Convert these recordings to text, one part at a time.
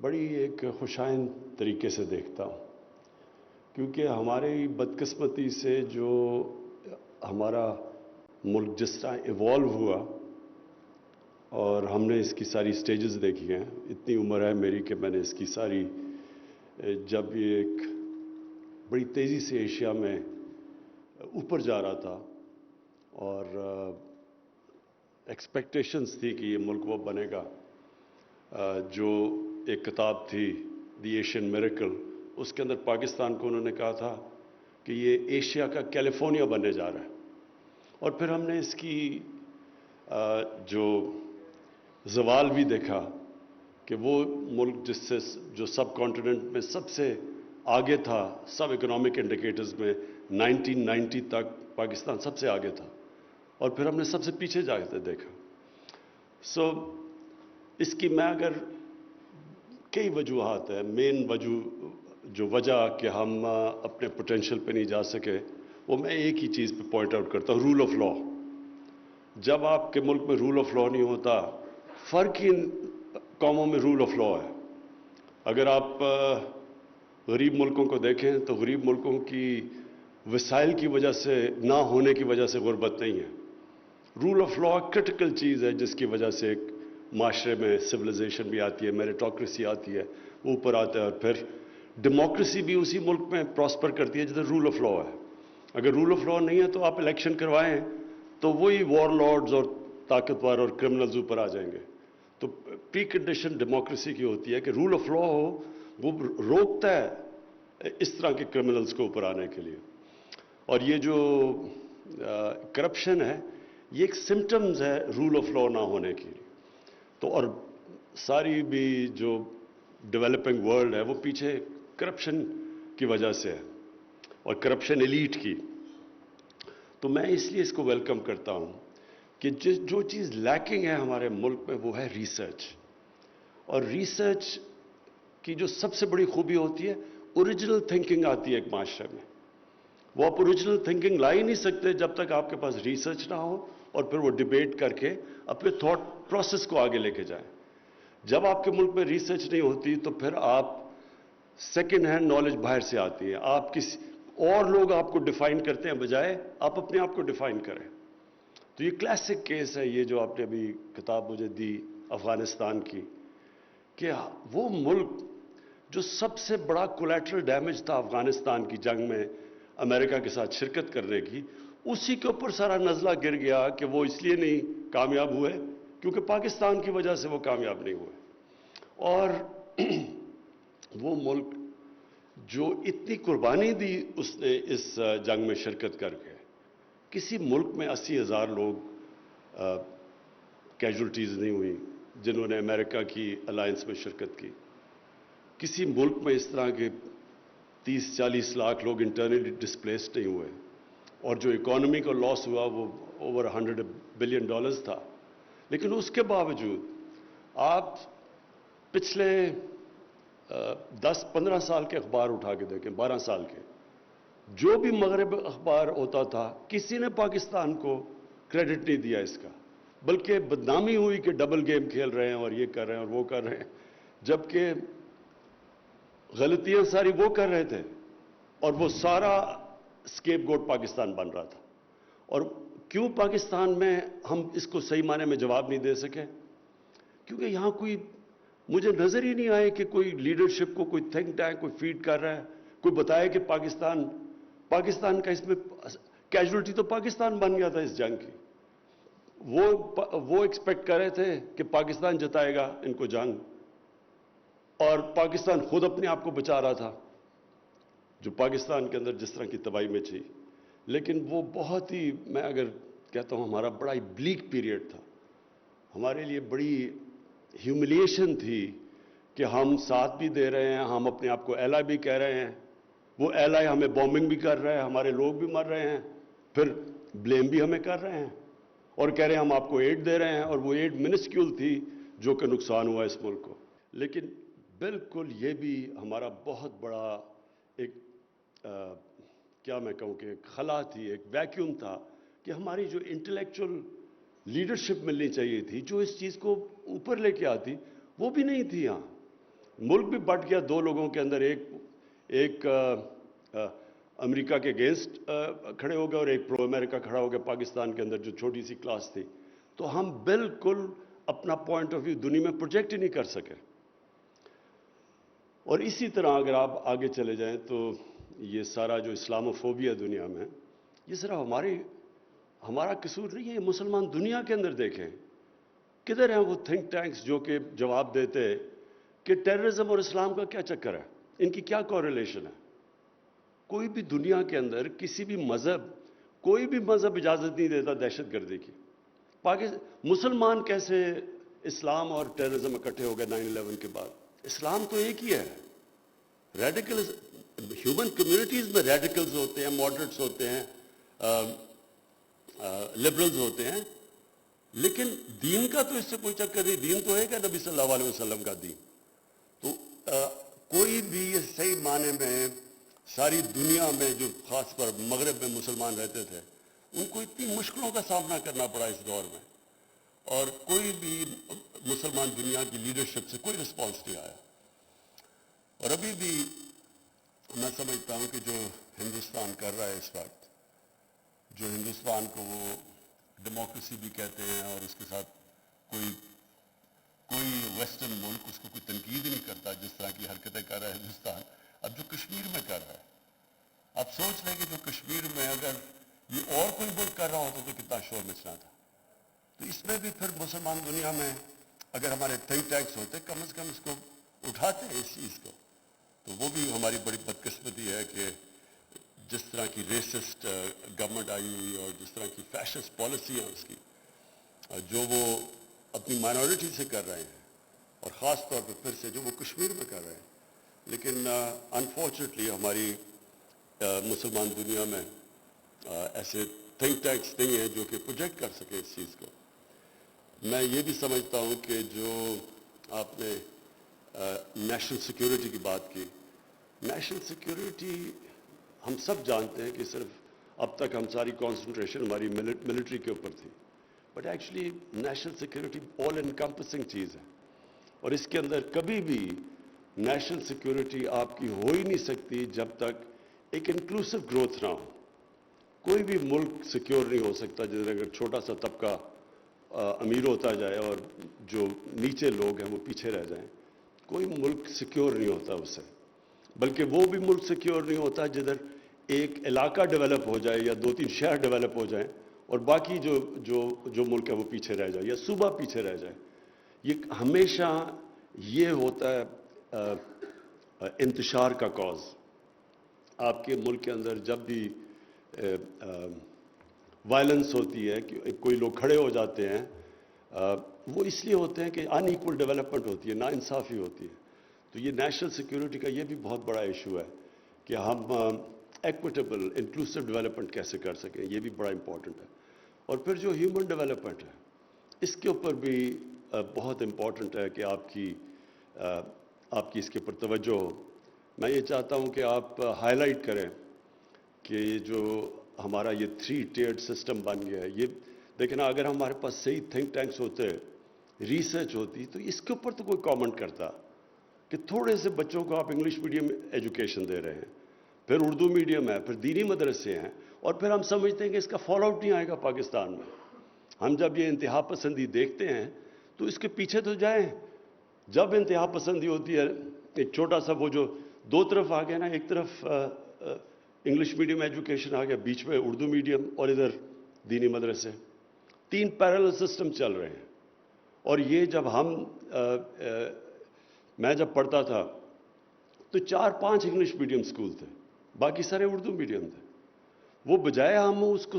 بڑی ایک خوشائن طریقے سے دیکھتا ہوں، کیونکہ ہماری بدقسمتی سے جو ہمارا ملک جس طرح ایوالو ہوا اور ہم نے اس کی ساری سٹیجز دیکھی ہیں. اتنی عمر ہے میری کہ میں نے اس کی ساری، جب یہ ایک بڑی تیزی سے ایشیا میں اوپر جا رہا تھا اور ایکسپیکٹیشنز تھی کہ یہ ملک وہ بنے گا، جو ایک کتاب تھی دی ایشین میریکل، اس کے اندر پاکستان کو انہوں نے کہا تھا کہ یہ ایشیا کا کیلیفورنیا بننے جا رہا ہے. اور پھر ہم نے اس کی جو زوال بھی دیکھا کہ وہ ملک جس سے جو سب کانٹیننٹ میں سب سے آگے تھا، سب اکنامک انڈیکیٹرز میں 1990 تک پاکستان سب سے آگے تھا، اور پھر ہم نے سب سے پیچھے جا کے دیکھا. اس کی میں اگر کئی وجوہات ہیں، مین وجہ کہ ہم اپنے پوٹینشیل پہ نہیں جا سکے، وہ میں ایک ہی چیز پہ پوائنٹ آؤٹ کرتا ہوں: رول آف لا. جب آپ کے ملک میں رول آف لا نہیں ہوتا، فرق ہی قوموں میں رول آف لا ہے. اگر آپ غریب ملکوں کو دیکھیں تو غریب ملکوں کی وسائل کی وجہ سے نہ ہونے کی وجہ سے غربت نہیں ہے. رول آف لا کرٹیکل چیز ہے جس کی وجہ سے ایک معاشرے میں سویلائزیشن بھی آتی ہے، میریٹوکریسی آتی ہے، وہ اوپر آتا ہے، اور پھر ڈیموکریسی بھی اسی ملک میں پراسپر کرتی ہے جدھر رول آف لا ہے. اگر رول آف لا نہیں ہے تو آپ الیکشن کروائیں تو وہی وار لارڈز اور طاقتور اور کرمنلز اوپر آ جائیں گے. تو پری کنڈیشن ڈیموکریسی کی ہوتی ہے کہ رول آف لا ہو، وہ روکتا ہے اس طرح کے کرمنلز کو اوپر آنے کے لیے. اور یہ جو کرپشن ہے، یہ ایک سمٹمز ہے رول آف لا نہ ہونے کی. تو اور ساری بھی جو ڈیولپنگ ورلڈ ہے وہ پیچھے کرپشن کی وجہ سے ہے، اور کرپشن ایلیٹ کی. تو میں اس لیے اس کو ویلکم کرتا ہوں کہ جو چیز لیکنگ ہے ہمارے ملک میں وہ ہے ریسرچ. اور ریسرچ کی جو سب سے بڑی خوبی ہوتی ہے، اوریجنل تھنکنگ آتی ہے ایک معاشرے میں. وہ آپ اوریجنل تھنکنگ لا ہی نہیں سکتے جب تک آپ کے پاس ریسرچ نہ ہو اور پھر وہ ڈیبیٹ کر کے اپنے تھاٹ پروسیس کو آگے لے کے جائیں. جب آپ کے ملک میں ریسرچ نہیں ہوتی تو پھر آپ سیکنڈ ہینڈ نالج باہر سے آتی ہے، آپ کسی اور لوگ آپ کو ڈیفائن کرتے ہیں بجائے آپ اپنے آپ کو ڈیفائن کریں. تو یہ کلاسک کیس ہے، یہ جو آپ نے ابھی کتاب مجھے دی افغانستان کی، کہ وہ ملک جو سب سے بڑا کولیٹرل ڈیمیج تھا افغانستان کی جنگ میں امریکہ کے ساتھ شرکت کرنے کی، اسی کے اوپر سارا نزلہ گر گیا کہ وہ اس لیے نہیں کامیاب ہوئے کیونکہ پاکستان کی وجہ سے وہ کامیاب نہیں ہوئے. اور وہ ملک جو اتنی قربانی دی اس نے اس جنگ میں شرکت کر کے، کسی ملک میں 80,000 لوگ کیجولٹیز نہیں ہوئی جنہوں نے امریکہ کی الائنس میں شرکت کی. کسی ملک میں اس طرح کے 30-40 لاکھ لوگ انٹرنلی ڈسپلیسڈ نہیں ہوئے، اور جو اکانومی کا لاس ہوا وہ اوور $100 بلین تھا. لیکن اس کے باوجود آپ پچھلے 10-15 سال کے اخبار اٹھا کے دیکھیں، 12 سال کے، جو بھی مغرب اخبار ہوتا تھا کسی نے پاکستان کو کریڈٹ نہیں دیا اس کا، بلکہ بدنامی ہوئی کہ ڈبل گیم کھیل رہے ہیں اور یہ کر رہے ہیں اور وہ کر رہے ہیں، جبکہ غلطیاں ساری وہ کر رہے تھے اور وہ سارا اسکیپ گوٹ پاکستان بن رہا تھا. اور کیوں پاکستان میں ہم اس کو صحیح معنی میں جواب نہیں دے سکے؟ کیونکہ یہاں کوئی مجھے نظر ہی نہیں آئے کہ کوئی لیڈرشپ کو کوئی تھنک ٹینک کوئی فیڈ کر رہا ہے، کوئی بتائے کہ پاکستان کا اس میں کیجولٹی تو پاکستان بن گیا تھا اس جنگ کی. وہ ایکسپیکٹ کر رہے تھے کہ پاکستان جتائے گا ان کو جنگ، اور پاکستان خود اپنے آپ کو بچا رہا تھا جو پاکستان کے اندر جس طرح کی تباہی میں تھی. لیکن وہ بہت ہی، میں اگر کہتا ہوں ہمارا بڑا ہی بلیک پیریڈ تھا، ہمارے لیے بڑی ہیوملیشن تھی کہ ہم ساتھ بھی دے رہے ہیں، ہم اپنے آپ کو ایلائی بھی کہہ رہے ہیں، وہ ایلائی ہمیں بومبنگ بھی کر رہے ہیں، ہمارے لوگ بھی مر رہے ہیں، پھر بلیم بھی ہمیں کر رہے ہیں اور کہہ رہے ہیں ہم آپ کو ایڈ دے رہے ہیں، اور وہ ایڈ منسکیول تھی جو کہ نقصان ہوا اس ملک کو. لیکن بالکل یہ بھی ہمارا بہت بڑا ایک کیا میں کہوں کہ ایک خلا تھی، ایک ویکیوم تھا کہ ہماری جو انٹلیکچول لیڈرشپ ملنی چاہیے تھی جو اس چیز کو اوپر لے کے آتی، وہ بھی نہیں تھی یہاں. ملک بھی بٹ گیا دو لوگوں کے اندر، ایک امریکہ کے اگینسٹ کھڑے ہو گئے اور ایک پرو امریکہ کھڑا ہو گیا پاکستان کے اندر جو چھوٹی سی کلاس تھی. تو ہم بالکل اپنا پوائنٹ آف ویو دنیا میں پروجیکٹ ہی نہیں کر سکے. اور اسی طرح اگر آپ آگے چلے جائیں تو یہ سارا جو اسلاموفوبیا دنیا میں، یہ صرف ہمارا قصور نہیں ہے. یہ مسلمان دنیا کے اندر دیکھیں کدھر ہیں وہ تھنک ٹینکس جو کہ جواب دیتے کہ ٹیررزم اور اسلام کا کیا چکر ہے، ان کی کیا کوریلیشن ہے. کوئی بھی دنیا کے اندر کسی بھی مذہب، کوئی بھی مذہب اجازت نہیں دیتا دہشت گردی کی. مسلمان کیسے اسلام اور ٹیررزم اکٹھے ہو گئے 9/11 کے بعد؟ اسلام تو ایک ہی ہے. ریڈیکلز ہیومن کمیونٹیز میں ریڈیکلز ہوتے ہیں، ماڈریٹس ہوتے ہیں، لبرلز ہوتے ہیں، لیکن دین کا تو اس سے کوئی چکر نہیں. دین تو ہے کہ نبی صلی اللہ علیہ وسلم کا دین. تو کوئی بھی صحیح معنی میں ساری دنیا میں جو خاص پر مغرب میں مسلمان رہتے تھے ان کو اتنی مشکلوں کا سامنا کرنا پڑا اس دور میں، اور کوئی بھی مسلمان دنیا کی لیڈرشپ سے کوئی رسپانس نہیں آیا. اور ابھی بھی میں سمجھتا ہوں کہ جو ہندوستان کر رہا ہے اس وقت، جو ہندوستان کو وہ ڈیموکریسی بھی کہتے ہیں اور اس کے ساتھ کوئی ویسٹرن ملک اس کو کوئی تنقید نہیں کرتا جس طرح کی حرکتیں کر رہا ہے ہندوستان. اب جو کشمیر میں کر رہا ہے، آپ سوچ لیں کہ جو کشمیر میں اگر یہ اور کوئی ملک کر رہا ہوتا تو کتنا شور مچنا تھا. تو اس میں بھی پھر مسلمان دنیا میں اگر ہمارے تھنک ٹینکس ہوتے کم از کم اس کو اٹھاتے ہیں اس چیز کو. تو وہ بھی ہماری بڑی بدقسمتی ہے کہ جس طرح کی ریسسٹ گورنمنٹ آئی ہوئی اور جس طرح کی فیشسٹ پالیسی ہے اس کی، جو وہ اپنی مائنورٹی سے کر رہے ہیں، اور خاص طور پہ پھر سے جو وہ کشمیر میں کر رہے ہیں. لیکن انفارچونیٹلی ہماری مسلمان دنیا میں ایسے تھنک ٹینکس نہیں ہیں جو کہ پروجیکٹ کر سکے اس چیز کو. میں یہ بھی سمجھتا ہوں کہ جو آپ نے نیشنل سیکیورٹی کی بات کی، نیشنل سیکیورٹی ہم سب جانتے ہیں کہ صرف اب تک ہم ساری کانسنٹریشن ہماری ملٹری کے اوپر تھی، but actually national security all encompassing چیز ہے. اور اس کے اندر کبھی بھی نیشنل سیکیورٹی آپ کی ہو ہی نہیں سکتی جب تک ایک انکلوسیو گروتھ نہ ہو. کوئی بھی ملک سیکیور نہیں ہو سکتا جس اگر چھوٹا سا طبقہ امیر ہوتا جائے اور جو نیچے لوگ ہیں وہ پیچھے رہ جائیں. کوئی ملک سیکیور نہیں ہوتا اس سے، بلکہ وہ بھی ملک سیکیور نہیں ہوتا جدھر ایک علاقہ ڈیولپ ہو جائے یا 2-3 شہر ڈیولپ ہو جائیں اور باقی جو ملک ہے وہ پیچھے رہ جائے یا صوبہ پیچھے رہ جائے. یہ ہمیشہ یہ ہوتا ہے انتشار کا کاز. آپ کے ملک کے اندر جب بھی وائلنس ہوتی ہے کہ کوئی لوگ کھڑے ہو جاتے ہیں، وہ اس لیے ہوتے ہیں کہ ان ایکول ڈیولپمنٹ ہوتی ہے، نا انصافی ہوتی ہے. تو یہ نیشنل سیکیورٹی کا یہ بھی بہت بڑا ایشو ہے کہ ہم ایکویٹیبل انکلوسیو ڈیولپمنٹ کیسے کر سکیں. یہ بھی بڑا امپورٹنٹ ہے. اور پھر جو ہیومن ڈیولپمنٹ ہے اس کے اوپر بھی بہت امپورٹنٹ ہے کہ آپ کی اس کے اوپر توجہ ہو. میں یہ چاہتا ہوں کہ آپ ہائی لائٹ کریں کہ جو ہمارا یہ 3 ٹیئرڈ سسٹم بن گیا ہے. یہ دیکھیں نا، اگر ہمارے پاس صحیح تھنک ٹینکس ہوتے، ریسرچ ہوتی، تو اس کے اوپر تو کوئی کامنٹ کرتا کہ تھوڑے سے بچوں کو آپ انگلش میڈیم ایجوکیشن دے رہے ہیں، پھر اردو میڈیم ہے، پھر دینی مدرسے ہیں، اور پھر ہم سمجھتے ہیں کہ اس کا فال آؤٹ نہیں آئے گا پاکستان میں. ہم جب یہ انتہا پسندی دیکھتے ہیں تو اس کے پیچھے تو جائیں. جب انتہا پسندی ہوتی ہے، ایک چھوٹا سا وہ جو 2 طرف آ گیا نا، ایک طرف انگلش میڈیم ایجوکیشن آ گیا، بیچ میں اردو میڈیم اور ادھر دینی مدرسے، 3 پیرلل سسٹم چل رہے ہیں. اور یہ جب میں جب پڑھتا تھا تو 4-5 انگلش میڈیم سکول تھے، باقی سارے اردو میڈیم تھے. وہ بجائے ہم اس کو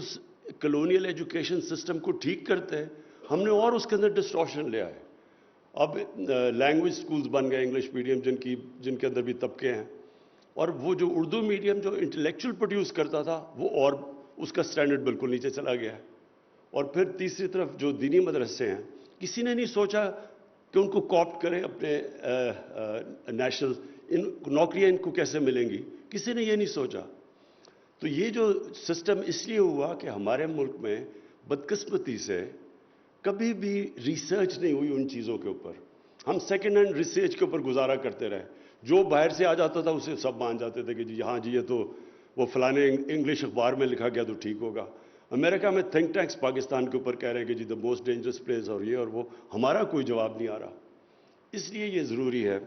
کلونیل ایجوکیشن سسٹم کو ٹھیک کرتے ہیں، ہم نے اور اس کے اندر ڈسٹورشن لے آئے. اب لینگویج سکولز بن گئے انگلش میڈیم جن کے اندر بھی طبقے ہیں، اور وہ جو اردو میڈیم جو انٹلیکچوئل پروڈیوس کرتا تھا وہ اور اس کا سٹینڈرڈ بالکل نیچے چلا گیا ہے. اور پھر تیسری طرف جو دینی مدرسے ہیں، کسی نے نہیں سوچا کہ ان کو کاپٹ کریں اپنے نیشنل نوکریاں ان کو کیسے ملیں گی، کسی نے یہ نہیں سوچا. تو یہ جو سسٹم اس لیے ہوا کہ ہمارے ملک میں بدقسمتی سے کبھی بھی ریسرچ نہیں ہوئی ان چیزوں کے اوپر. ہم سیکنڈ ہینڈ ریسرچ کے اوپر گزارا کرتے رہے. جو باہر سے آ جاتا تھا اسے سب مان جاتے تھے کہ جی ہاں جی یہ تو وہ فلانے انگلش اخبار میں لکھا گیا تو ٹھیک ہوگا. امریکہ میں تھنک ٹینکس پاکستان کے اوپر کہہ رہے ہیں کہ جی دا موسٹ ڈینجرس پلیس اور یہ اور وہ. ہمارا کوئی جواب نہیں آ رہا. اس لیے یہ ضروری ہے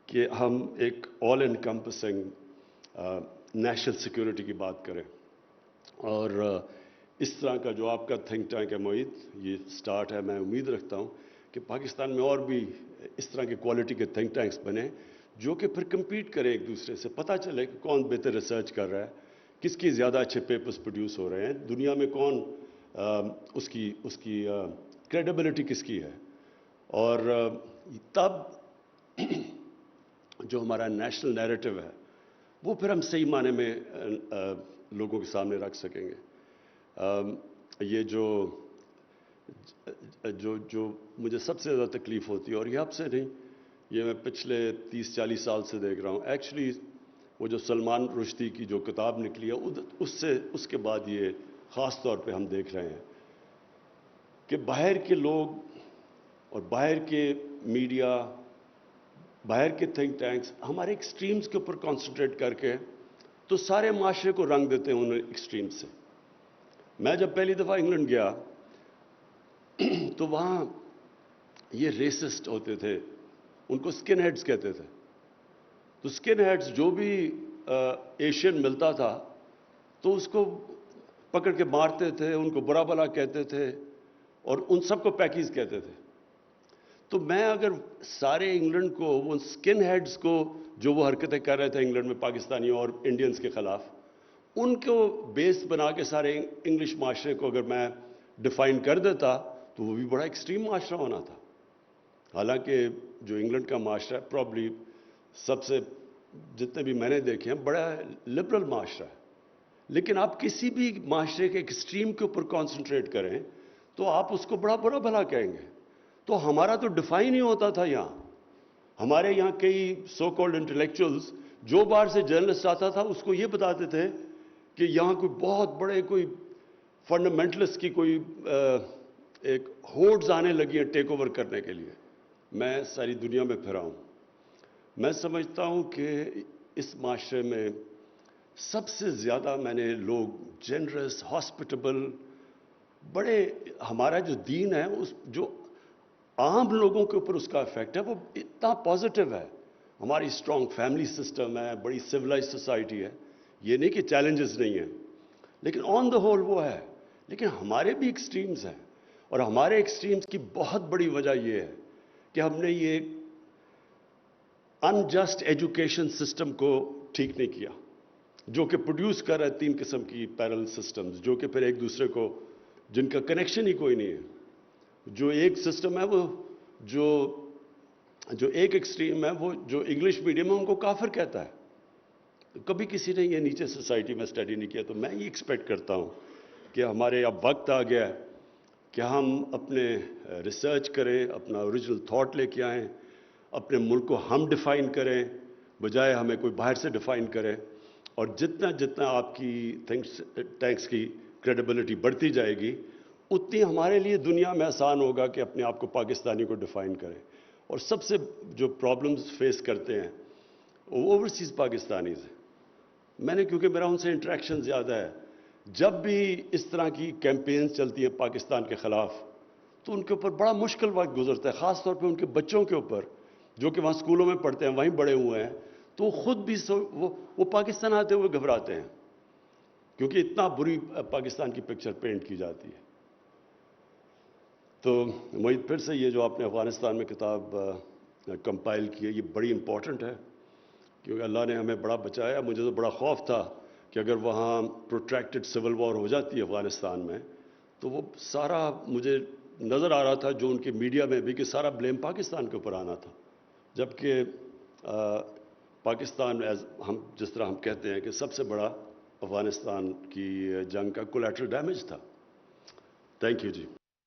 کہ ہم ایک آل انکمپسنگ نیشنل سیکیورٹی کی بات کریں. اور اس طرح کا جو آپ کا تھنک ٹینک ہے معید، یہ سٹارٹ ہے. میں امید رکھتا ہوں کہ پاکستان میں اور بھی اس طرح کے کوالٹی کے تھنک ٹینکس بنے جو کہ پھر کمپیٹ کریں ایک دوسرے سے. پتہ چلے کہ کون بہتر ریسرچ کر رہا ہے، کس کی زیادہ اچھے پیپرز پروڈیوس ہو رہے ہیں، دنیا میں کون اس کی کریڈیبلٹی کس کی ہے. اور تب جو ہمارا نیشنل نیریٹو ہے وہ پھر ہم صحیح معنی میں لوگوں کے سامنے رکھ سکیں گے. یہ جو مجھے سب سے زیادہ تکلیف ہوتی ہے، اور یہ اب سے نہیں، یہ میں پچھلے 30-40 سال سے دیکھ رہا ہوں. ایکچولی وہ جو سلمان رشدی کی جو کتاب نکلی ہے اس کے بعد یہ خاص طور پہ ہم دیکھ رہے ہیں کہ باہر کے لوگ اور باہر کے میڈیا، باہر کے تھنک ٹینکس ہمارے ایکسٹریمز کے اوپر کانسنٹریٹ کر کے تو سارے معاشرے کو رنگ دیتے ہیں ان ایکسٹریم سے. میں جب پہلی دفعہ انگلینڈ گیا تو وہاں یہ ریسسٹ ہوتے تھے، ان کو سکن ہیڈز کہتے تھے. تو سکن ہیڈز جو بھی ایشین ملتا تھا تو اس کو پکڑ کے مارتے تھے، ان کو برا بلا کہتے تھے اور ان سب کو پیکیز کہتے تھے. تو میں اگر سارے انگلینڈ کو وہ سکن ہیڈز کو جو وہ حرکتیں کر رہے تھے انگلینڈ میں پاکستانیوں اور انڈینز کے خلاف، ان کو بیس بنا کے سارے انگلش معاشرے کو اگر میں ڈیفائن کر دیتا تو وہ بھی بڑا ایکسٹریم معاشرہ ہونا تھا. حالانکہ جو انگلینڈ کا معاشرہ ہے پرابلی سب سے، جتنے بھی میں نے دیکھے ہیں، بڑا لبرل معاشرہ ہے. لیکن آپ کسی بھی معاشرے کے ایکسٹریم کے اوپر کانسنٹریٹ کریں تو آپ اس کو بڑا برا بھلا کہیں گے. تو ہمارا تو ڈیفائن ہی ہوتا تھا یہاں. ہمارے یہاں کئی سو کالڈ انٹلیکچوئلز جو باہر سے جرنلسٹ آتا تھا اس کو یہ بتاتے تھے کہ یہاں کوئی بہت بڑے کوئی فنڈامنٹلسٹ کی کوئی ایک ہوڈز آنے لگی ہیں ٹیک اوور کرنے کے لیے. میں ساری دنیا میں پھرا ہوں. میں سمجھتا ہوں کہ اس معاشرے میں سب سے زیادہ میں نے لوگ جنرس، ہاسپٹیبل، بڑے، ہمارا جو دین ہے جو عام لوگوں کے اوپر اس کا افیکٹ ہے وہ اتنا پازیٹیو ہے. ہماری اسٹرانگ فیملی سسٹم ہے، بڑی سویلائز سوسائٹی ہے. یہ نہیں کہ چیلنجز نہیں ہیں، لیکن آن دا ہول وہ ہے. لیکن ہمارے بھی ایکسٹریمز ہیں، اور ہمارے ایکسٹریمز کی بہت بڑی وجہ یہ ہے کہ ہم نے یہ انجسٹ ایجوکیشن سسٹم کو ٹھیک نہیں کیا، جو کہ پروڈیوس کر رہا ہے 3 قسم کی پیرل سسٹمز، جو کہ پھر ایک دوسرے کو، جن کا کنیکشن ہی کوئی نہیں ہے. جو ایک سسٹم ہے وہ جو ایک ایکسٹریم ہے وہ جو انگلش میڈیم ہے ان کو کافر کہتا ہے. کبھی کسی نے یہ نیچے سوسائٹی میں اسٹڈی نہیں کیا. تو میں یہ ایکسپیکٹ کرتا ہوں کہ ہمارے اب وقت آ گیا ہے کہ ہم اپنے ریسرچ کریں، اپنا اوریجنل تھاٹ لے کے آئیں، اپنے ملک کو ہم ڈیفائن کریں بجائے ہمیں کوئی باہر سے ڈیفائن کرے. اور جتنا آپ کی ٹینکس کی کریڈیبلٹی بڑھتی جائے گی اتنی ہمارے لیے دنیا میں آسان ہوگا کہ اپنے آپ کو پاکستانی کو ڈیفائن کریں. اور سب سے جو پرابلمز فیس کرتے ہیں وہ اوورسیز پاکستانیز ہیں. میں نے، کیونکہ میرا ان سے انٹریکشن زیادہ ہے، جب بھی اس طرح کی کیمپینز چلتی ہیں پاکستان کے خلاف تو ان کے اوپر بڑا مشکل وقت گزرتا ہے، خاص طور پہ ان کے بچوں کے اوپر جو کہ وہاں اسکولوں میں پڑھتے ہیں، وہیں بڑے ہوئے ہیں. تو خود بھی وہ پاکستان آتے ہوئے گھبراتے ہیں کیونکہ اتنا بری پاکستان کی پکچر پینٹ کی جاتی ہے. تو معید، پھر سے یہ جو آپ نے افغانستان میں کتاب کمپائل کی ہے یہ بڑی امپورٹنٹ ہے، کیونکہ اللہ نے ہمیں بڑا بچایا. مجھے تو بڑا خوف تھا کہ اگر وہاں پروٹریکٹڈ سول وار ہو جاتی ہے افغانستان میں تو وہ سارا، مجھے نظر آ رہا تھا جو ان کے میڈیا میں بھی، کہ سارا بلیم پاکستان کے اوپر آنا تھا. جبکہ پاکستان ہم جس طرح ہم کہتے ہیں کہ سب سے بڑا افغانستان کی جنگ کا کولیٹرل ڈیمیج تھا. Thank you G.